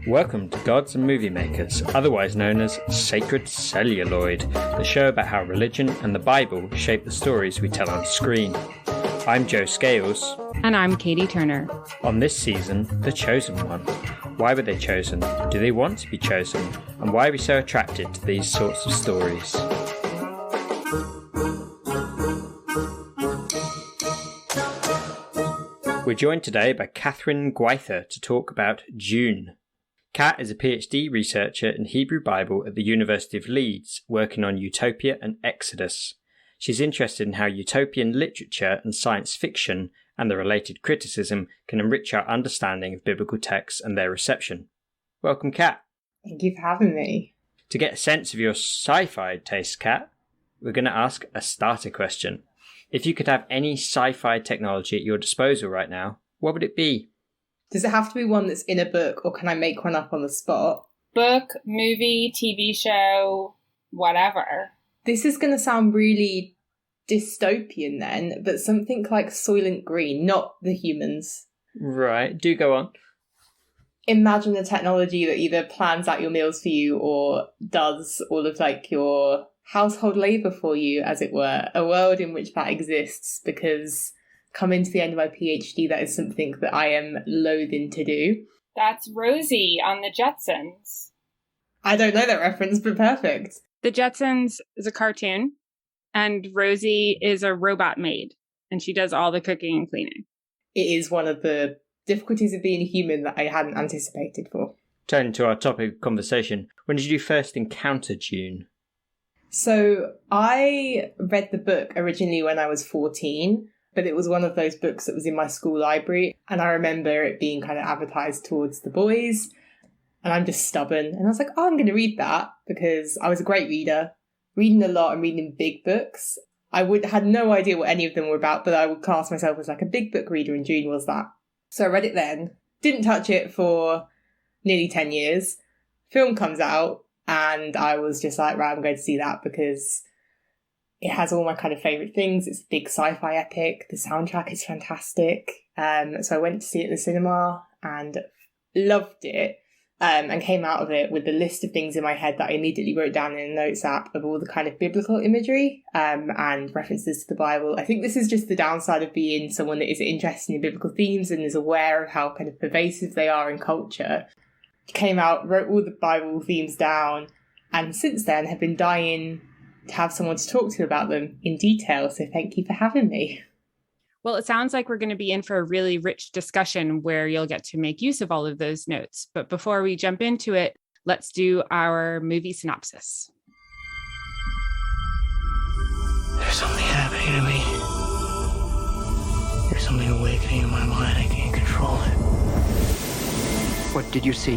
Welcome to Gods and Movie Makers, otherwise known as Sacred Celluloid, the show about how religion and the Bible shape the stories we tell on screen. I'm Joe Scales. And I'm Katie Turner. On this season, The Chosen One. Why were they chosen? Do they want to be chosen? And why are we so attracted to these sorts of stories? We're joined today by Catherine Gwyther to talk about Dune. Kat is a PhD researcher in Hebrew Bible at the University of Leeds, working on Utopia and Exodus. She's interested in how utopian literature and science fiction and the related criticism can enrich our understanding of biblical texts and their reception. Welcome, Kat. Thank you for having me. To get a sense of your sci-fi taste, Kat, we're going to ask a starter question. If you could have any sci-fi technology at your disposal right now, what would it be? Does it have to be one that's in a book, or can I make one up on the spot? Book, movie, TV show, whatever. This is going to sound really dystopian then, but something like Soylent Green, not the humans. Right, do go on. Imagine a technology that either plans out your meals for you or does all of like your household labour for you, as it were. A world in which that exists, because coming to the end of my PhD, that is something that I am loathing to do. That's Rosie on the Jetsons. I don't know that reference, but perfect. The Jetsons is a cartoon, and Rosie is a robot maid, and she does all the cooking and cleaning. It is one of the difficulties of being a human that I hadn't anticipated for. Turning to our topic of conversation, when did you first encounter Dune? So I read the book originally when I was 14, but it was one of those books that was in my school library, and I remember it being kind of advertised towards the boys, and I'm just stubborn, and I was like, oh, I'm going to read that, because I was a great reader, reading a lot and reading big books. I had no idea what any of them were about, but I would class myself as like a big book reader, and Dune was that. So I read it then, didn't touch it for nearly 10 years. Film comes out, and I was just like, right, I'm going to see that because it has all my kind of favourite things. It's a big sci-fi epic. The soundtrack is fantastic. So I went to see it at the cinema and loved it, and came out of it with a list of things in my head that I immediately wrote down in a notes app of all the kind of biblical imagery and references to the Bible. I think this is just the downside of being someone that is interested in biblical themes and is aware of how kind of pervasive they are in culture. Came out, wrote all the Bible themes down, and since then have been dying to have someone to talk to about them in detail. So thank you for having me. Well, it sounds like we're going to be in for a really rich discussion where you'll get to make use of all of those notes. But before we jump into it, let's do our movie synopsis. There's something happening to me. There's something awakening in my mind. I can't control it. What did you see?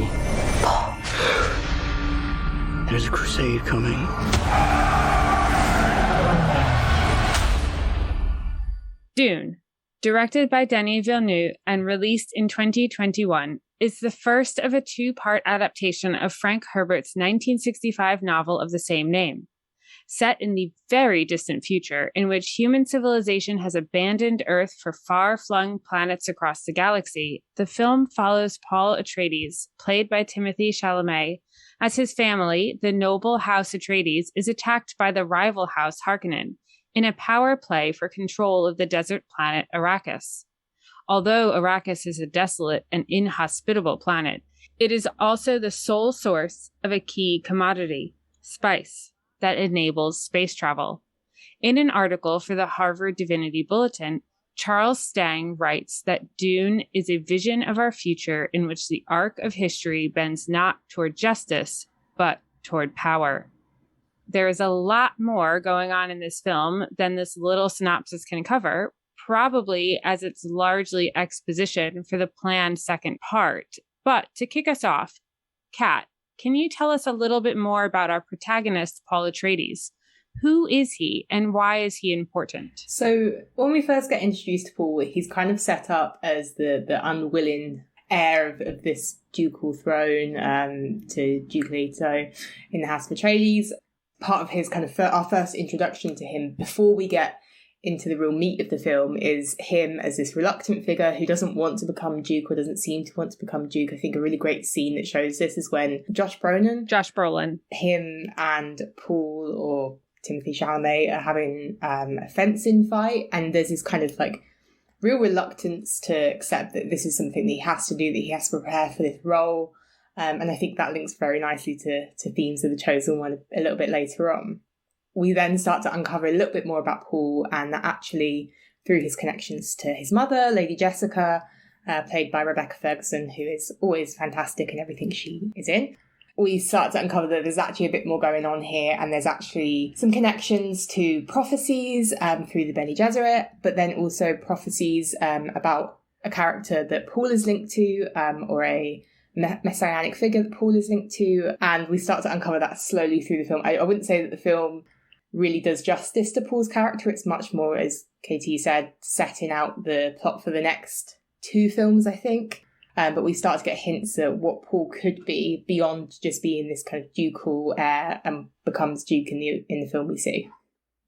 There's a crusade coming. Dune, directed by Deni Villeneuve and released in 2021, is the first of a two-part adaptation of Frank Herbert's 1965 novel of the same name. Set in the very distant future, in which human civilization has abandoned Earth for far-flung planets across the galaxy, the film follows Paul Atreides, played by Timothée Chalamet, as his family, the noble House Atreides, is attacked by the rival House Harkonnen in a power play for control of the desert planet Arrakis. Although Arrakis is a desolate and inhospitable planet, it is also the sole source of a key commodity, spice, that enables space travel. In an article for the Harvard Divinity Bulletin, Charles Stang writes that Dune is a vision of our future in which the arc of history bends not toward justice, but toward power. There is a lot more going on in this film than this little synopsis can cover, probably as it's largely exposition for the planned second part. But to kick us off, Kat, can you tell us a little bit more about our protagonist, Paul Atreides? Who is he and why is he important? So when we first get introduced to Paul, he's kind of set up as the unwilling heir of this ducal throne to Duke Leto in the House of Atreides. Part of his kind of our first introduction to him before we get into the real meat of the film is him as this reluctant figure who doesn't want to become Duke or doesn't seem to want to become Duke. I think a really great scene that shows this is when Josh Brolin, him and Paul or Timothy Chalamet are having a fencing fight, and there's this kind of like real reluctance to accept that this is something that he has to do, that he has to prepare for this role. And I think that links very nicely to themes of The Chosen One a little bit later on. We then start to uncover a little bit more about Paul, and that actually through his connections to his mother, Lady Jessica, played by Rebecca Ferguson, who is always fantastic in everything she is in. We start to uncover that there's actually a bit more going on here, and there's actually some connections to prophecies through the Bene Gesserit, but then also prophecies about a character that Paul is linked to, or a messianic figure that Paul is linked to, and we start to uncover that slowly through the film. I wouldn't say that the film really does justice to Paul's character. It's much more, as KT said, setting out the plot for the next 2 films, I think. But we start to get hints at what Paul could be beyond just being this kind of ducal heir and becomes Duke in the film we see.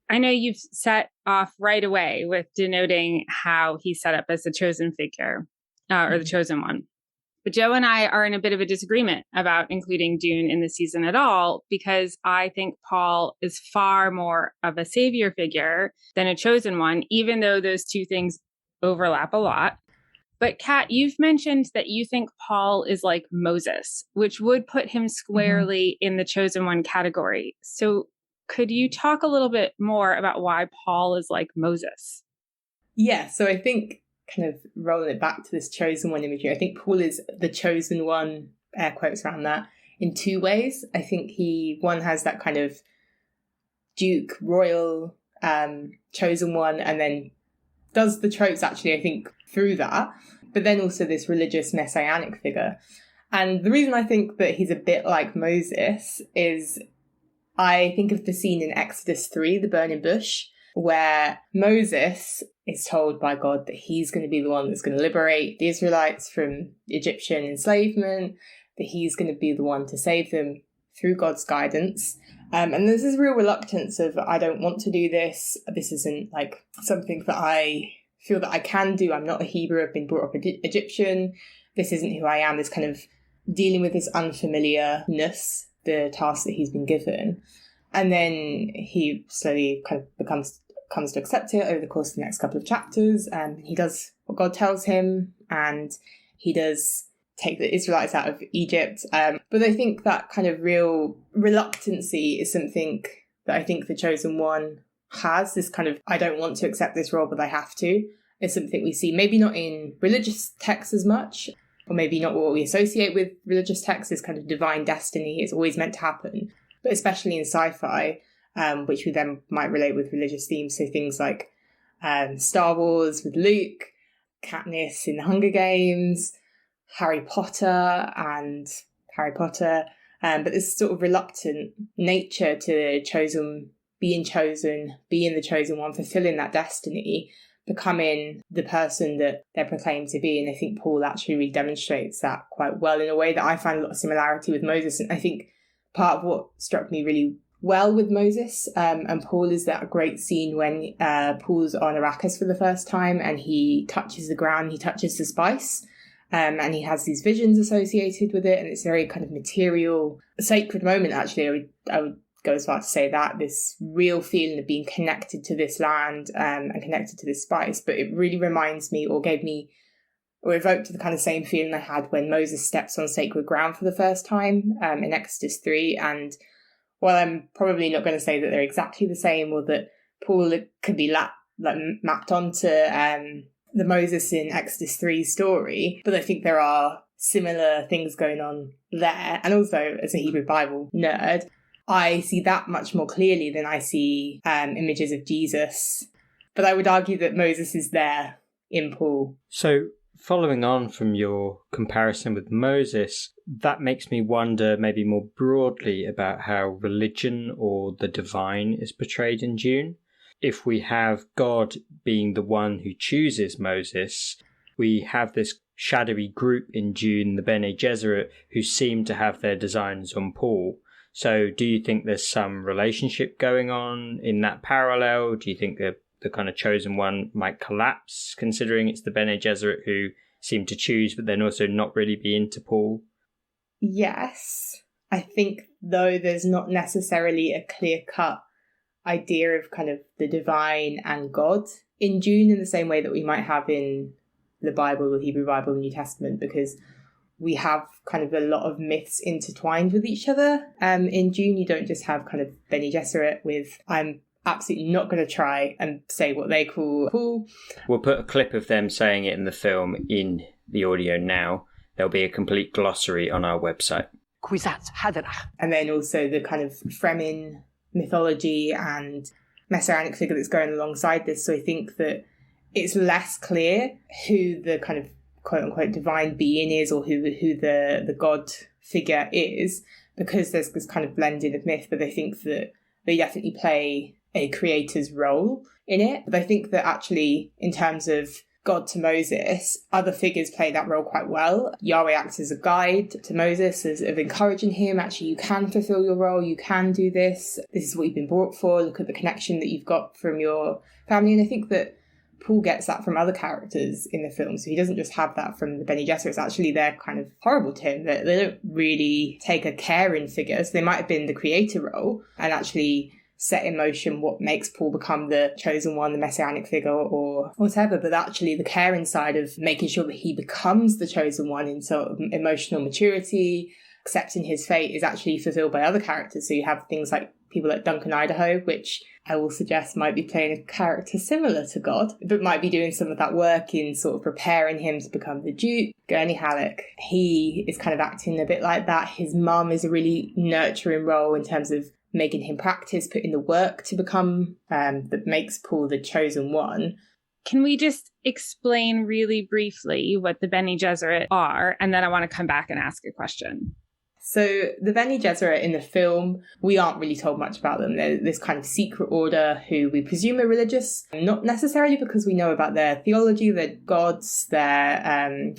I know you've set off right away with denoting how he's set up as the chosen figure, or the chosen one. But Joe and I are in a bit of a disagreement about including Dune in the season at all, because I think Paul is far more of a savior figure than a chosen one, even though those two things overlap a lot. But Kat, you've mentioned that you think Paul is like Moses, which would put him squarely in the chosen one category. So could you talk a little bit more about why Paul is like Moses? Yeah, so I think kind of rolling it back to this chosen one imagery, I think Paul is the chosen one, air quotes around that, in 2 ways. I think one has that kind of Duke, royal, chosen one, and then does the tropes actually, I think, through that, but then also this religious messianic figure. And the reason I think that he's a bit like Moses is I think of the scene in Exodus 3, the burning bush, where Moses is told by God that he's going to be the one that's going to liberate the Israelites from Egyptian enslavement, that he's going to be the one to save them through God's guidance. And there's this real reluctance of, I don't want to do this. This isn't like something that I feel that I can do. I'm not a Hebrew. I've been brought up Egyptian. This isn't who I am. This kind of dealing with this unfamiliarness, the task that he's been given. And then he slowly kind of comes to accept it over the course of the next couple of chapters. And he does what God tells him, and he does take the Israelites out of Egypt. But I think that kind of real reluctancy is something that I think the chosen one has, this kind of, I don't want to accept this role, but I have to, is something we see maybe not in religious texts as much, or maybe not what we associate with religious texts, is kind of divine destiny. It's always meant to happen. But especially in sci-fi, which we then might relate with religious themes. So things like Star Wars with Luke, Katniss in the Hunger Games, Harry Potter. But this sort of reluctant nature to being the chosen one, fulfilling that destiny, becoming the person that they're proclaimed to be. And I think Paul actually really demonstrates that quite well in a way that I find a lot of similarity with Moses. And I think part of what struck me really well with Moses and Paul is that great scene when Paul's on Arrakis for the first time and he touches the ground, he touches the spice, and he has these visions associated with it, and it's a very kind of material, sacred moment, actually. I would go as far to say that, this real feeling of being connected to this land and connected to this spice. But it really reminds me, or gave me, or evoked the kind of same feeling I had when Moses steps on sacred ground for the first time in Exodus 3. And while I'm probably not going to say that they're exactly the same, or that Paul could be mapped onto the Moses in Exodus 3 story, but I think there are similar things going on there. And also, as a Hebrew Bible nerd, I see that much more clearly than I see images of Jesus. But I would argue that Moses is there in Paul. So, following on from your comparison with Moses, that makes me wonder maybe more broadly about how religion or the divine is portrayed in Dune. If we have God being the one who chooses Moses, we have this shadowy group in Dune, the Bene Gesserit, who seem to have their designs on Paul. So do you think there's some relationship going on in that parallel? Do you think that the kind of chosen one might collapse, considering it's the Bene Gesserit who seem to choose, but then also not really be into Paul? Yes. I think, though, there's not necessarily a clear-cut idea of kind of the divine and God in Dune in the same way that we might have in the Bible, the Hebrew Bible, the New Testament, because we have kind of a lot of myths intertwined with each other. In Dune, you don't just have kind of Bene Gesserit with, I'm absolutely not going to try and say what they call Paul. We'll put a clip of them saying it in the film in the audio now. There'll be a complete glossary on our website. And then also the kind of Fremen mythology and messianic figure that's going alongside this. So I think that it's less clear who the kind of quote-unquote divine being is, or who the God figure is, because there's this kind of blending of myth, but I think that they definitely play a creator's role in it. But I think that actually, in terms of God to Moses, other figures play that role quite well. Yahweh acts as a guide to Moses, as of encouraging him, actually, you can fulfill your role, you can do this. This is what you've been brought for. Look at the connection that you've got from your family. And I think that Paul gets that from other characters in the film. So he doesn't just have that from the Bene Gesserits. Actually, they're kind of horrible to him. They don't really take a caring figure. So they might have been the creator role and actually set in motion what makes Paul become the chosen one, the messianic figure or whatever. But actually the caring side of making sure that he becomes the chosen one in sort of emotional maturity, accepting his fate, is actually fulfilled by other characters. So you have things like people like Duncan Idaho, which I will suggest might be playing a character similar to God, but might be doing some of that work in sort of preparing him to become the Duke. Gurney Halleck, he is kind of acting a bit like that. His mum is a really nurturing role in terms of making him practice, put in the work to become, that makes Paul the chosen one. Can we just explain really briefly what the Bene Gesserit are? And then I want to come back and ask a question. So the Bene Gesserit in the film, we aren't really told much about them. They're this kind of secret order who we presume are religious, not necessarily because we know about their theology, their gods, their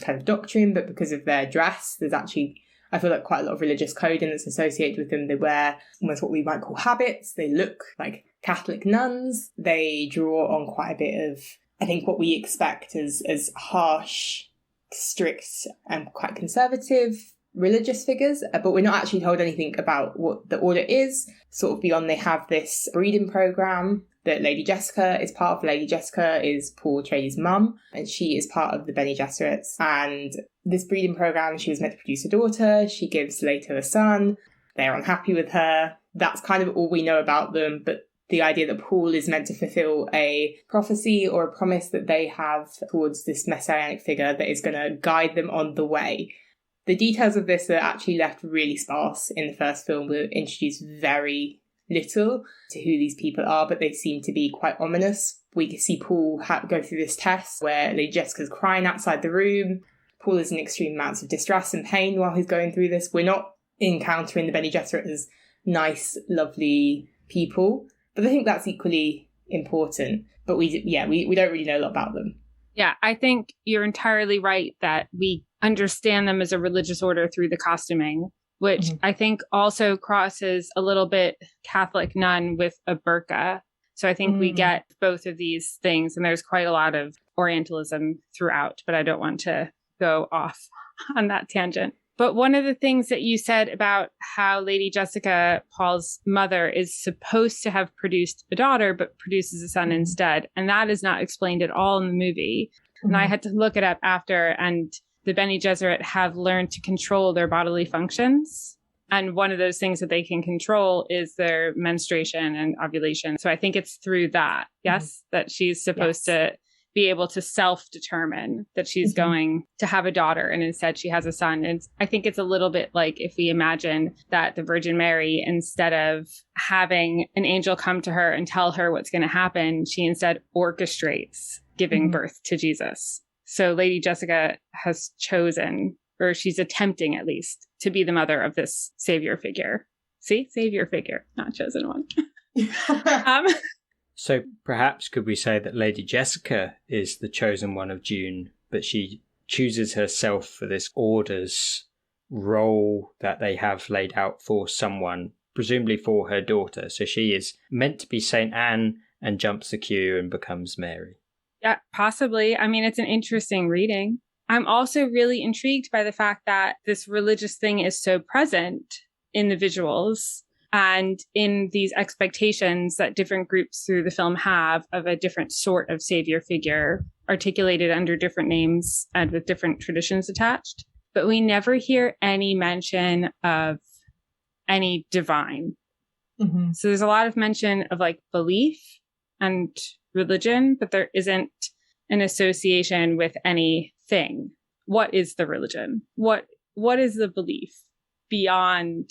kind of doctrine, but because of their dress. There's actually, I feel like, quite a lot of religious coding that's associated with them. They wear almost what we might call habits. They look like Catholic nuns. They draw on quite a bit of, I think, what we expect as harsh, strict, and quite conservative religious figures, but we're not actually told anything about what the order is, sort of beyond they have this breeding program that Lady Jessica is part of. Lady Jessica is Paul Atreides' mum, and she is part of the Bene Gesserits. And this breeding program, she was meant to produce a daughter. She gives later a son. They're unhappy with her. That's kind of all we know about them, but the idea that Paul is meant to fulfill a prophecy or a promise that they have towards this messianic figure that is going to guide them on the way. The details of this are actually left really sparse in the first film. We're introduced very little to who these people are, but they seem to be quite ominous. We can see Paul go through this test where Lady Jessica's crying outside the room. Paul is in extreme amounts of distress and pain while he's going through this. We're not encountering the Bene Gesserit as nice, lovely people, but I think that's equally important. But we don't really know a lot about them. Yeah, I think you're entirely right that we understand them as a religious order through the costuming, which I think also crosses a little bit Catholic nun with a burqa. So I think we get both of these things, and there's quite a lot of Orientalism throughout, but I don't want to go off on that tangent. But one of the things that you said about how Lady Jessica, Paul's mother, is supposed to have produced a daughter, but produces a son instead. And that is not explained at all in the movie. And I had to look it up after, and the Bene Gesserit have learned to control their bodily functions. And one of those things that they can control is their menstruation and ovulation. So I think it's through that, that she's supposed to be able to self-determine that she's going to have a daughter, and instead she has a son. And I think it's a little bit like if we imagine that the Virgin Mary, instead of having an angel come to her and tell her what's going to happen, she instead orchestrates giving birth to Jesus. So Lady Jessica has chosen, or she's attempting at least, to be the mother of this savior figure. See? Savior figure, not chosen one. So perhaps could we say that Lady Jessica is the chosen one of Dune, but she chooses herself for this order's role that they have laid out for someone, presumably for her daughter. So she is meant to be Saint Anne, and jumps the queue and becomes Mary. Yeah, possibly. I mean, it's an interesting reading. I'm also really intrigued by the fact that this religious thing is so present in the visuals and in these expectations that different groups through the film have of a different sort of savior figure articulated under different names and with different traditions attached. But we never hear any mention of any divine. Mm-hmm. So there's a lot of mention of like belief and religion, but there isn't an association with anything. What is the religion? What is the belief beyond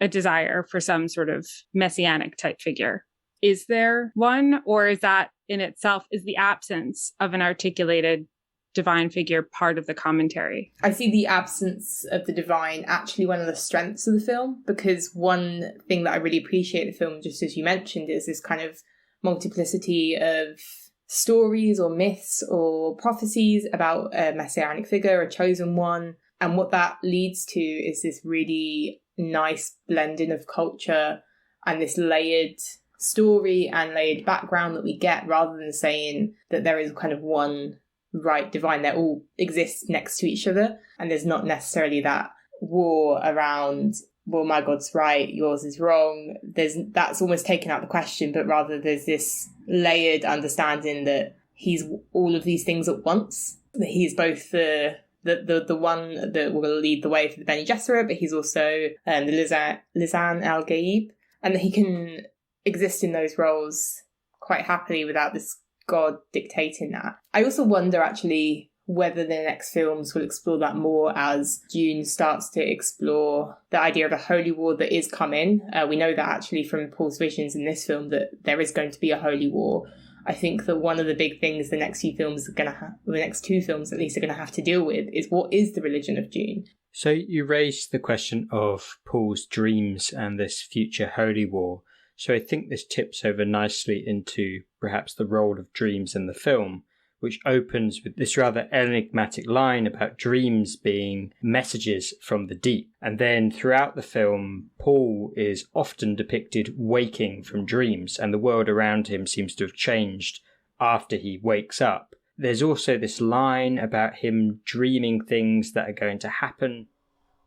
a desire for some sort of messianic type figure? Is there one, or is that in itself, is the absence of an articulated divine figure part of the commentary? I see the absence of the divine actually one of the strengths of the film, because one thing that I really appreciate the film, just as you mentioned, is this kind of multiplicity of stories or myths or prophecies about a messianic figure, a chosen one. And what that leads to is this really nice blending of culture and this layered story and layered background that we get, rather than saying that there is kind of one right divine. They all exist next to each other, and there's not necessarily that war around, well, my God's right, yours is wrong. That's almost taken out the question, but rather there's this layered understanding that he's all of these things at once. That he's both the one that will lead the way for the Bene Gesserit, but he's also the Lisan al-Gaib, and that he can exist in those roles quite happily without this God dictating that. I also wonder actually whether the next films will explore that more as Dune starts to explore the idea of a holy war that is coming. We know that actually from Paul's visions in this film that there is going to be a holy war. I think that one of the big things the next few films are going to have, the next two films at least, are going to have to deal with is what is the religion of Dune. So you raised the question of Paul's dreams and this future holy war. So I think this tips over nicely into perhaps the role of dreams in the film, which opens with this rather enigmatic line about dreams being messages from the deep. And then throughout the film, Paul is often depicted waking from dreams, and the world around him seems to have changed after he wakes up. There's also this line about him dreaming things that are going to happen.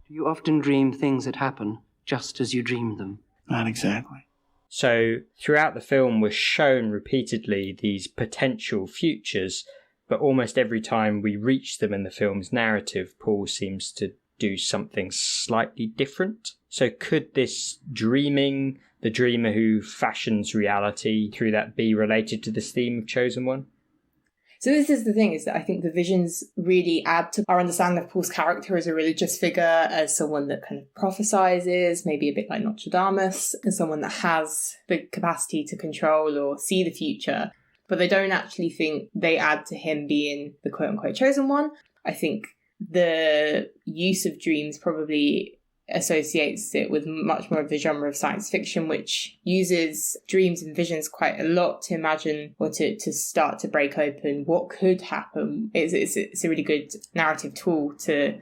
Do you often dream things that happen just as you dreamed them? Not exactly. So throughout the film, we're shown repeatedly these potential futures, but almost every time we reach them in the film's narrative, Paul seems to do something slightly different. So could this dreaming, the dreamer who fashions reality through that, be related to this theme of Chosen One? So this is the thing, is that I think the visions really add to our understanding of Paul's character as a religious figure, as someone that kind of prophesizes, maybe a bit like Nostradamus, as someone that has the capacity to control or see the future. But they don't actually think they add to him being the quote-unquote chosen one. I think the use of dreams probably associates it with much more of the genre of science fiction, which uses dreams and visions quite a lot to imagine or to start to break open what could happen. It's a really good narrative tool to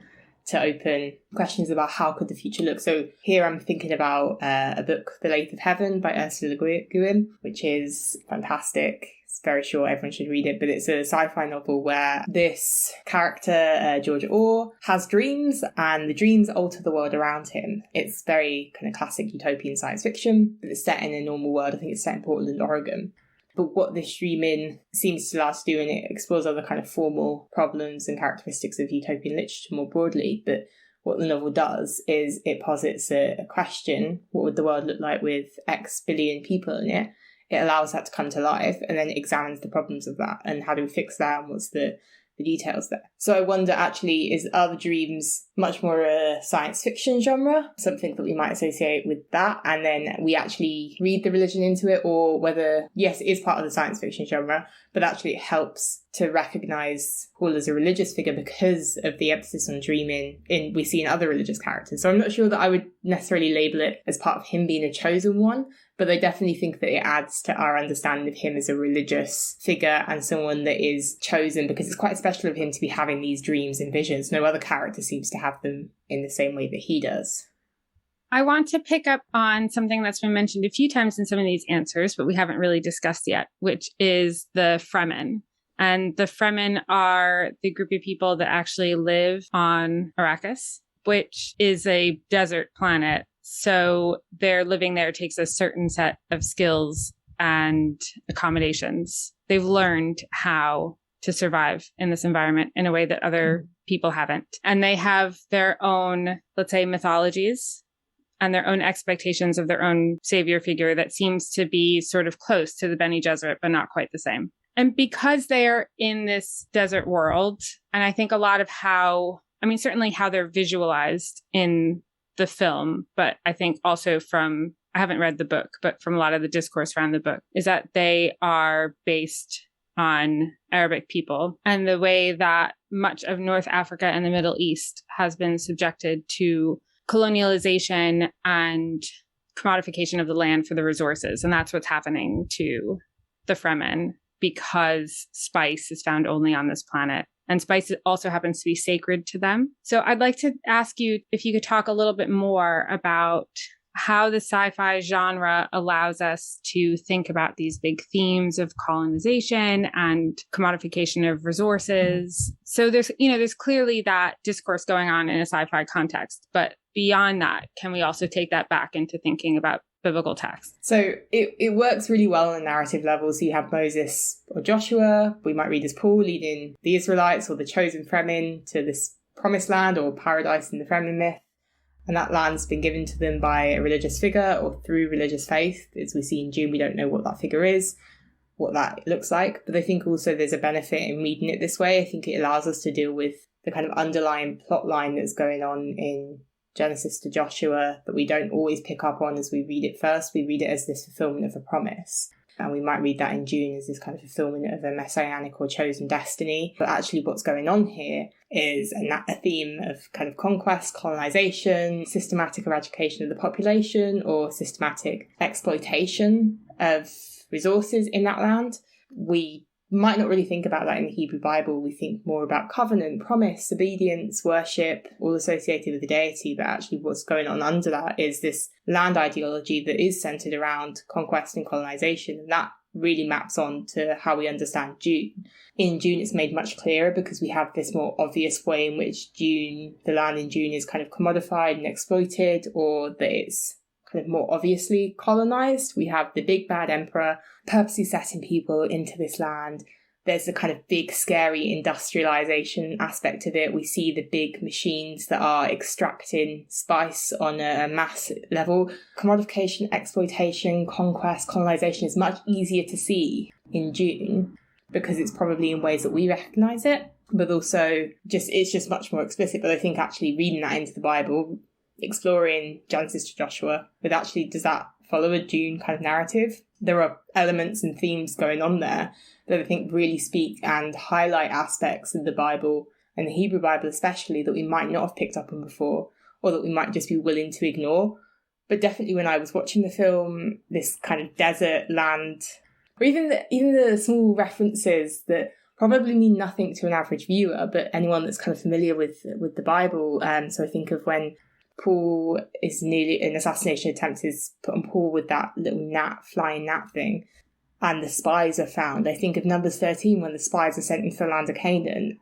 open questions about how could the future look. So here I'm thinking about a book, The Lathe of Heaven by Ursula Le Guin, which is fantastic. It's very short, everyone should read it, but it's a sci-fi novel where this character, George Orr, has dreams, and the dreams alter the world around him. It's very kind of classic utopian science fiction, but it's set in a normal world. I think it's set in Portland, Oregon. But what this dreaming seems to allow us to do, and it explores other kind of formal problems and characteristics of utopian literature more broadly, but what the novel does is it posits a question: what would the world look like with X billion people in it? It allows that to come to life, and then examines the problems of that and how do we fix that and what's the details there. So I wonder actually, are the dreams much more a science fiction genre, something that we might associate with that, and then we actually read the religion into it, or whether, yes, it is part of the science fiction genre, but actually it helps to recognise Paul as a religious figure because of the emphasis on dreaming we see in other religious characters. So I'm not sure that I would necessarily label it as part of him being a chosen one, but I definitely think that it adds to our understanding of him as a religious figure and someone that is chosen, because it's quite special of him to be having these dreams and visions. No other character seems to have them in the same way that he does. I want to pick up on something that's been mentioned a few times in some of these answers, but we haven't really discussed yet, which is the Fremen. And the Fremen are the group of people that actually live on Arrakis, which is a desert planet. So their living there takes a certain set of skills and accommodations. They've learned how to survive in this environment in a way that other people haven't. And they have their own, let's say, mythologies and their own expectations of their own savior figure that seems to be sort of close to the Bene Gesserit, but not quite the same. And because they are in this desert world, and I think a lot of certainly how they're visualized in the film, but I think also I haven't read the book, but from a lot of the discourse around the book, is that they are based on Arabic people and the way that much of North Africa and the Middle East has been subjected to colonialization and commodification of the land for the resources. And that's what's happening to the Fremen because spice is found only on this planet. And spice also happens to be sacred to them. So I'd like to ask you if you could talk a little bit more about how the sci-fi genre allows us to think about these big themes of colonization and commodification of resources. So there's clearly that discourse going on in a sci-fi context, but beyond that, can we also take that back into thinking about biblical text? So it works really well on a narrative level. So you have Moses or Joshua, we might read as Paul, leading the Israelites or the chosen Fremen to this promised land or paradise in the Fremen myth. And that land's been given to them by a religious figure or through religious faith. As we see in Dune, we don't know what that figure is, what that looks like. But I think also there's a benefit in reading it this way. I think it allows us to deal with the kind of underlying plot line that's going on in Genesis to Joshua that we don't always pick up on as we read it first. We read it as this fulfillment of a promise. And we might read that in Dune as this kind of fulfillment of a messianic or chosen destiny. But actually what's going on here is a theme of kind of conquest, colonization, systematic eradication of the population, or systematic exploitation of resources in that land. We might not really think about that in the Hebrew Bible. We think more about covenant, promise, obedience, worship, all associated with the deity. But actually what's going on under that is this land ideology that is centered around conquest and colonization. And that really maps on to how we understand Dune. In Dune, it's made much clearer because we have this more obvious way in which the land in Dune is kind of commodified and exploited, or that it's kind of more obviously colonized. We have the big bad emperor purposely setting people into this land. There's a kind of big, scary industrialization aspect of it. We see the big machines that are extracting spice on a mass level. Commodification, exploitation, conquest, colonization is much easier to see in Dune because it's probably in ways that we recognize it, but also it's just much more explicit. But I think actually reading that into the Bible, exploring Genesis to Joshua, but actually does that follow a Dune kind of narrative? There are elements and themes going on there that I think really speak and highlight aspects of the Bible, and the Hebrew Bible especially, that we might not have picked up on before, or that we might just be willing to ignore. But definitely when I was watching the film, this kind of desert land, or even the small references that probably mean nothing to an average viewer, but anyone that's kind of familiar with the Bible. So I think of when Paul is nearly, an assassination attempt is put on Paul with that little flying gnat thing, and the spies are found. I think of Numbers 13 when the spies are sent into the land of Canaan.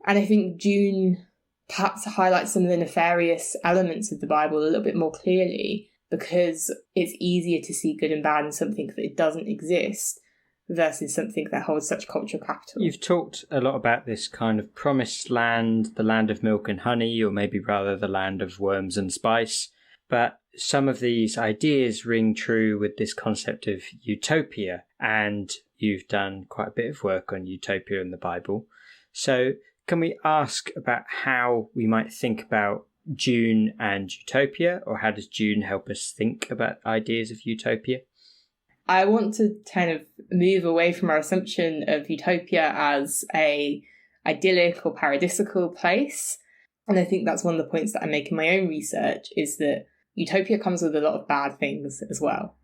And I think Dune perhaps highlights some of the nefarious elements of the Bible a little bit more clearly, because it's easier to see good and bad in something that it doesn't exist versus something that holds such cultural capital. You've talked a lot about this kind of promised land, the land of milk and honey, or maybe rather the land of worms and spice. But some of these ideas ring true with this concept of utopia, and you've done quite a bit of work on utopia in the Bible. So can we ask about how we might think about Dune and utopia, or how does Dune help us think about ideas of utopia? I want to kind of move away from our assumption of utopia as a idyllic or paradisical place. And I think that's one of the points that I make in my own research, is that utopia comes with a lot of bad things as well.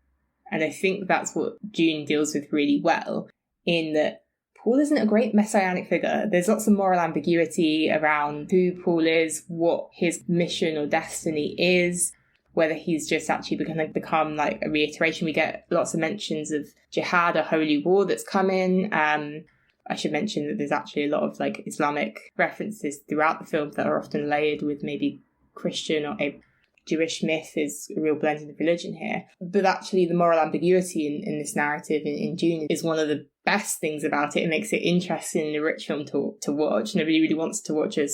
And I think that's what Dune deals with really well, in that Paul isn't a great messianic figure. There's lots of moral ambiguity around who Paul is, what his mission or destiny is. whether he's just actually going to become like a reiteration. We get lots of mentions of jihad, a holy war that's coming. I should mention that there's actually a lot of like Islamic references throughout the film that are often layered with maybe Christian or a Jewish myth. Is a real blending of religion here. But actually the moral ambiguity in this narrative in Dune is one of the best things about it. It makes it interesting and a rich film to watch. Nobody really wants to watch a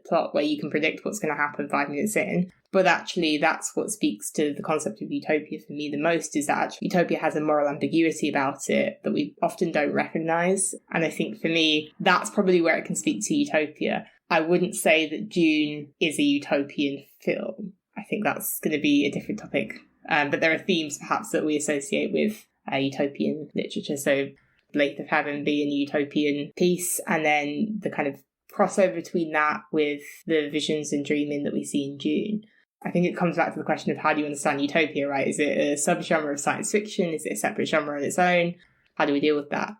plot where you can predict what's going to happen 5 minutes in. But actually that's what speaks to the concept of utopia for me the most, is that actually utopia has a moral ambiguity about it that we often don't recognise. And I think for me, that's probably where it can speak to utopia. I wouldn't say that Dune is a utopian film. I think that's going to be a different topic. But there are themes perhaps that we associate with utopian literature. So Blade of Heaven being a utopian piece, and then the kind of crossover between that with the visions and dreaming that we see in Dune. I think it comes back to the question of how do you understand utopia, right? Is it a subgenre of science fiction? Is it a separate genre on its own? How do we deal with that?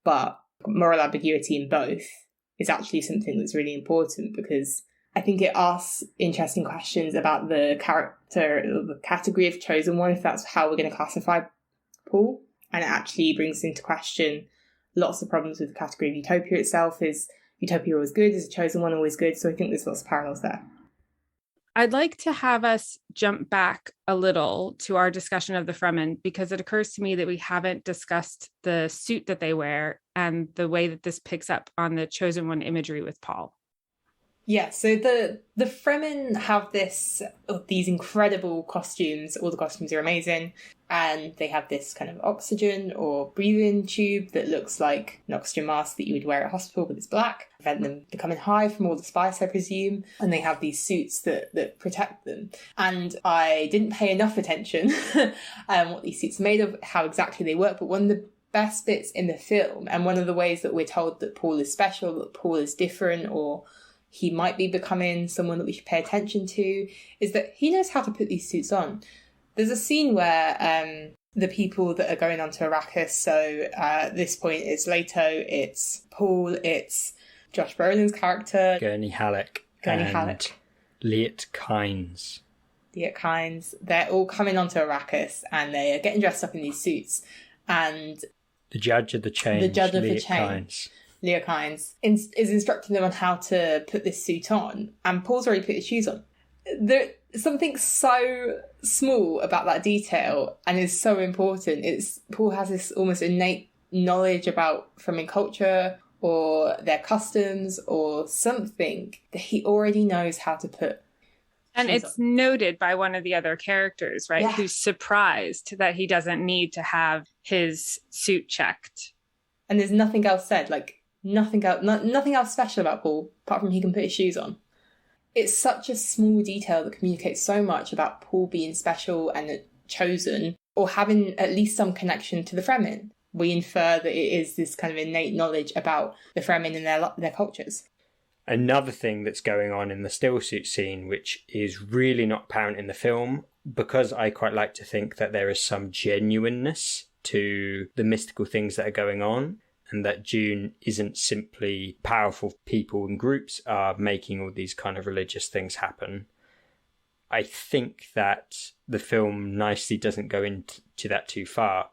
But moral ambiguity in both is actually something that's really important, because I think it asks interesting questions about the character, the category of chosen one, if that's how we're going to classify Paul. And it actually brings into question lots of problems with the category of utopia itself. Is utopia always good? Is a chosen one always good? So I think there's lots of parallels there. I'd like to have us jump back a little to our discussion of the Fremen, because it occurs to me that we haven't discussed the suit that they wear and the way that this picks up on the chosen one imagery with Paul. Yeah, so the Fremen have these incredible costumes. All the costumes are amazing. And they have this kind of oxygen or breathing tube that looks like an oxygen mask that you would wear at hospital, but it's black. Prevent them becoming high from all the spice, I presume. And they have these suits that protect them. And I didn't pay enough attention what these suits are made of, how exactly they work. But one of the best bits in the film, and one of the ways that we're told that Paul is special, that Paul is different, or he might be becoming someone that we should pay attention to, is that he knows how to put these suits on. There's a scene where the people that are going onto Arrakis, so at this point it's Leto, it's Paul, it's Josh Brolin's character, Gurney Halleck, Liet Kynes. They're all coming onto Arrakis and they are getting dressed up in these suits. And the judge of the change, Liet Kynes, is instructing them on how to put this suit on, and Paul's already put his shoes on. There's something so small about that detail and is so important. Paul has this almost innate knowledge about Fremen culture or their customs or something that he already knows how to put. And it's noted by one of the other characters, right? Yeah. Who's surprised that he doesn't need to have his suit checked. And there's nothing else said, like nothing else special about Paul, apart from he can put his shoes on. It's such a small detail that communicates so much about Paul being special and chosen, or having at least some connection to the Fremen. We infer that it is this kind of innate knowledge about the Fremen and their cultures. Another thing that's going on in the stillsuit scene, which is really not apparent in the film, because I quite like to think that there is some genuineness to the mystical things that are going on, and that Dune isn't simply powerful people and groups are making all these kind of religious things happen. I think that the film nicely doesn't go into that too far.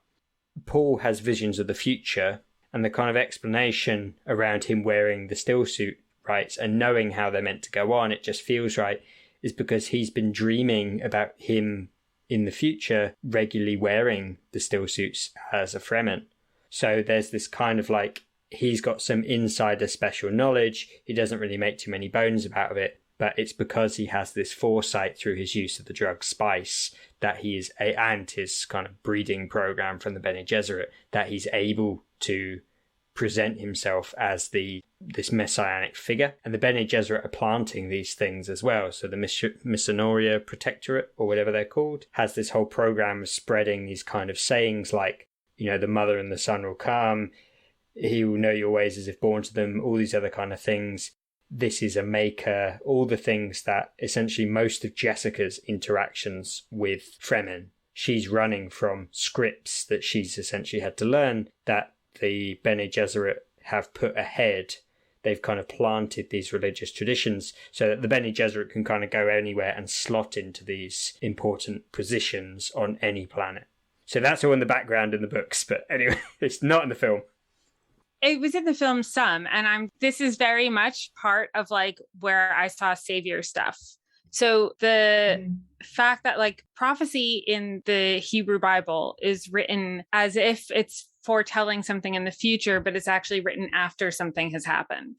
Paul has visions of the future, and the kind of explanation around him wearing the stillsuit, right, and knowing how they're meant to go on, it just feels right, is because he's been dreaming about him in the future regularly wearing the stillsuits as a Fremen. So there's this kind of like, he's got some insider special knowledge. He doesn't really make too many bones about it, but it's because he has this foresight through his use of the drug spice that he is, and his kind of breeding program from the Bene Gesserit, that he's able to present himself as this messianic figure. And the Bene Gesserit are planting these things as well. So the Missionaria Protectorate, or whatever they're called, has this whole program of spreading these kind of sayings like, you know, the mother and the son will come, he will know your ways as if born to them, all these other kind of things. This is a maker, all the things that essentially most of Jessica's interactions with Fremen, she's running from scripts that she's essentially had to learn that the Bene Gesserit have put ahead they've kind of planted these religious traditions so that the Bene Gesserit can kind of go anywhere and slot into these important positions on any planet. So that's all in the background in the books, but anyway, it's not in the film. It was in the film some, and this is very much part of like where I saw saviour stuff. So the fact that like prophecy in the Hebrew Bible is written as if it's foretelling something in the future, but it's actually written after something has happened.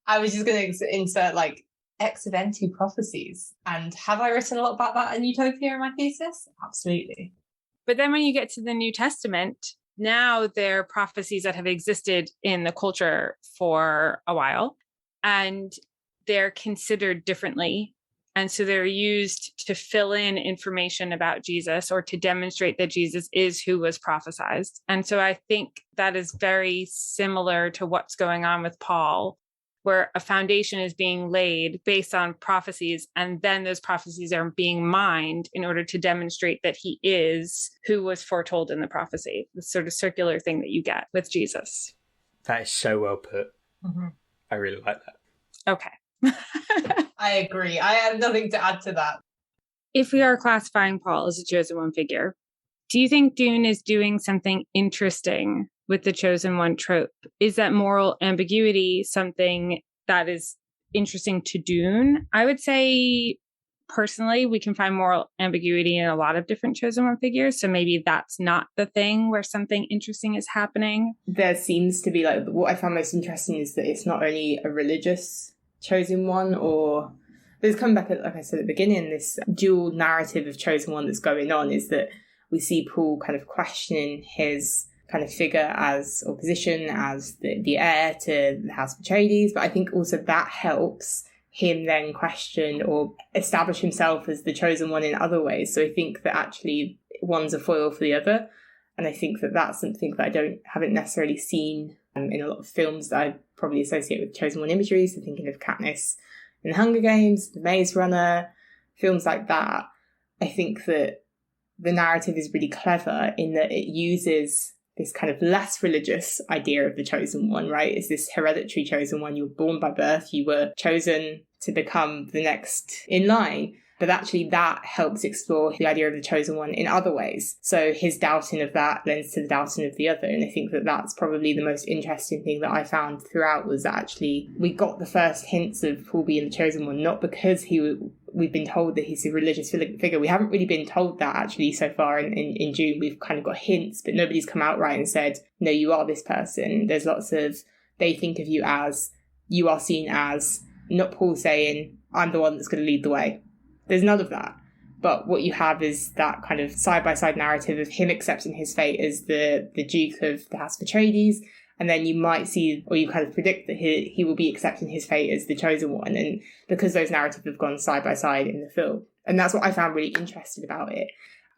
I was just going to insert like ex eventu prophecies. And have I written a lot about that in Utopia in my thesis? Absolutely. But then when you get to the New Testament, now they're prophecies that have existed in the culture for a while, and they're considered differently. And so they're used to fill in information about Jesus or to demonstrate that Jesus is who was prophesied. And so I think that is very similar to what's going on with Paul, where a foundation is being laid based on prophecies, and then those prophecies are being mined in order to demonstrate that he is who was foretold in the prophecy. The sort of circular thing that you get with Jesus. That is so well put. Mm-hmm. I really like that. Okay. I agree. I have nothing to add to that. If we are classifying Paul as a chosen one figure, do you think Dune is doing something interesting with the chosen one trope? Is that moral ambiguity something that is interesting to Dune? I would say, personally, we can find moral ambiguity in a lot of different chosen one figures. So maybe that's not the thing where something interesting is happening. There seems to be like, what I found most interesting is that it's not only a religious chosen one, but it's coming back, like I said at the beginning, this dual narrative of chosen one that's going on is that we see Paul kind of questioning his kind of figure as, or position as the heir to the House of Atreides, but I think also that helps him then question or establish himself as the chosen one in other ways. So I think that actually one's a foil for the other, and I think that that's something that I haven't necessarily seen in a lot of films that I probably associate with chosen one imagery. So thinking of Katniss in the Hunger Games, The Maze Runner, films like that. I think that the narrative is really clever in that it uses this kind of less religious idea of the chosen one, right? It's this hereditary chosen one. You were born by birth. You were chosen to become the next in line. But actually that helps explore the idea of the chosen one in other ways. So his doubting of that lends to the doubting of the other. And I think that that's probably the most interesting thing that I found throughout, was that actually we got the first hints of Paul being the chosen one, not because we've been told that he's a religious figure. We haven't really been told that actually so far in Dune. We've kind of got hints, but nobody's come out right and said, no, you are this person. There's lots of, they think of you as, you are seen as, not Paul saying, I'm the one that's going to lead the way. There's none of that. But what you have is that kind of side-by-side narrative of him accepting his fate as the Duke of the House of Atreides, and then you might see, or you kind of predict that he will be accepting his fate as the chosen one, and because those narratives have gone side-by-side in the film. And that's what I found really interesting about it.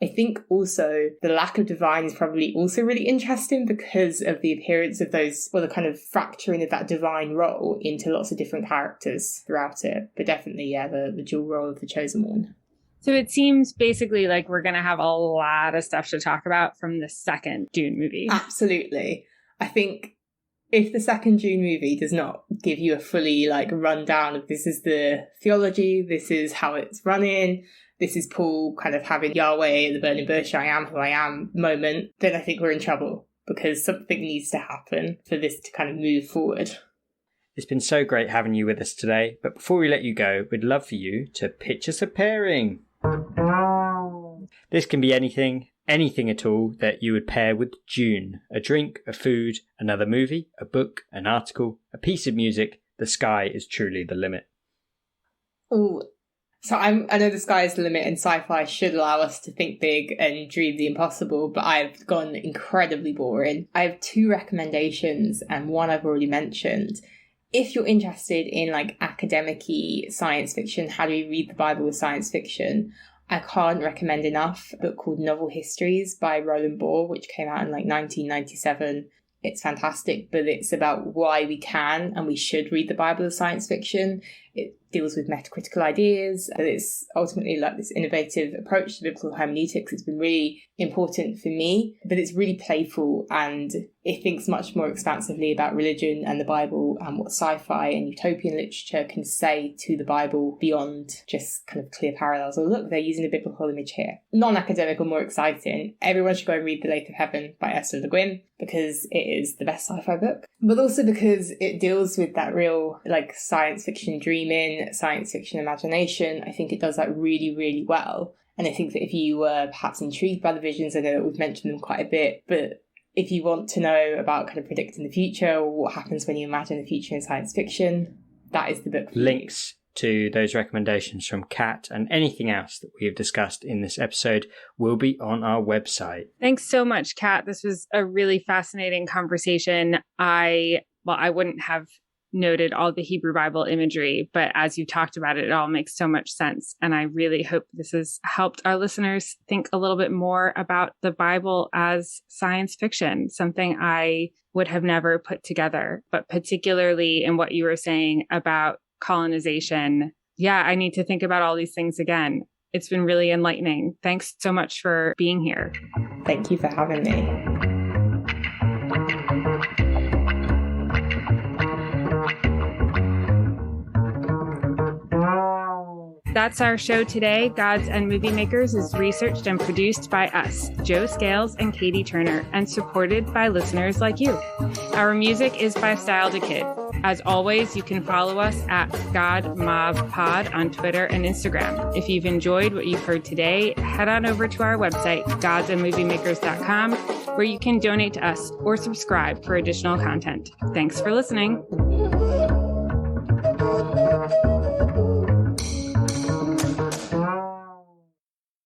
I think also the lack of divine is probably also really interesting because of the appearance of those, or the kind of fracturing of that divine role into lots of different characters throughout it. But definitely, yeah, the dual role of the chosen one. So it seems basically like we're going to have a lot of stuff to talk about from the second Dune movie. Absolutely. I think if the second Dune movie does not give you a fully like rundown of this is the theology, this is how it's running, this is Paul kind of having Yahweh, the burning bush, I am who I am moment, then I think we're in trouble, because something needs to happen for this to kind of move forward. It's been so great having you with us today, but before we let you go, we'd love for you to pitch us a pairing. This can be anything at all that you would pair with Dune. A drink, a food, another movie, a book, an article, a piece of music. The sky is truly the limit. Oh, so I know the sky is the limit, and sci-fi should allow us to think big and dream the impossible, but I've gone incredibly boring. I have 2 recommendations, and one I've already mentioned. If you're interested in like academic-y science fiction, how do we read the Bible with science fiction? I can't recommend enough a book called Novel Histories by Roland Barthes, which came out in like 1997. It's fantastic, but it's about why we can and we should read the Bible as science fiction. it deals with metacritical ideas, and it's ultimately like this innovative approach to biblical hermeneutics. It's been really important for me, but it's really playful, and it thinks much more expansively about religion and the Bible and what sci-fi and utopian literature can say to the Bible beyond just kind of clear parallels. Or look, they're using a biblical image here. Non-academic or more exciting, everyone should go and read The Lake of Heaven by Ursula Le Guin, because it is the best sci-fi book, but also because it deals with that real like science fiction dreaming, science fiction imagination. I think it does that really, really well. And I think that if you were perhaps intrigued by the visions, I know that we've mentioned them quite a bit, but if you want to know about kind of predicting the future or what happens when you imagine the future in science fiction, that is the book for Links to those recommendations from Kat and anything else that we have discussed in this episode will be on our website. Thanks so much, Kat. This was a really fascinating conversation. I wouldn't have noted all the Hebrew Bible imagery, but as you talked about it, it all makes so much sense. And I really hope this has helped our listeners think a little bit more about the Bible as science fiction, something I would have never put together, but particularly in what you were saying about colonization. Yeah, I need to think about all these things again. It's been really enlightening. Thanks so much for being here. Thank you for having me. That's our show today. Gods and Movie Makers is researched and produced by us, Joe Scales and Katie Turner, and supported by listeners like you. Our music is by Style to Kid. As always, you can follow us at GodMobPod on Twitter and Instagram. If you've enjoyed what you've heard today, head on over to our website, godsandmoviemakers.com, where you can donate to us or subscribe for additional content. Thanks for listening.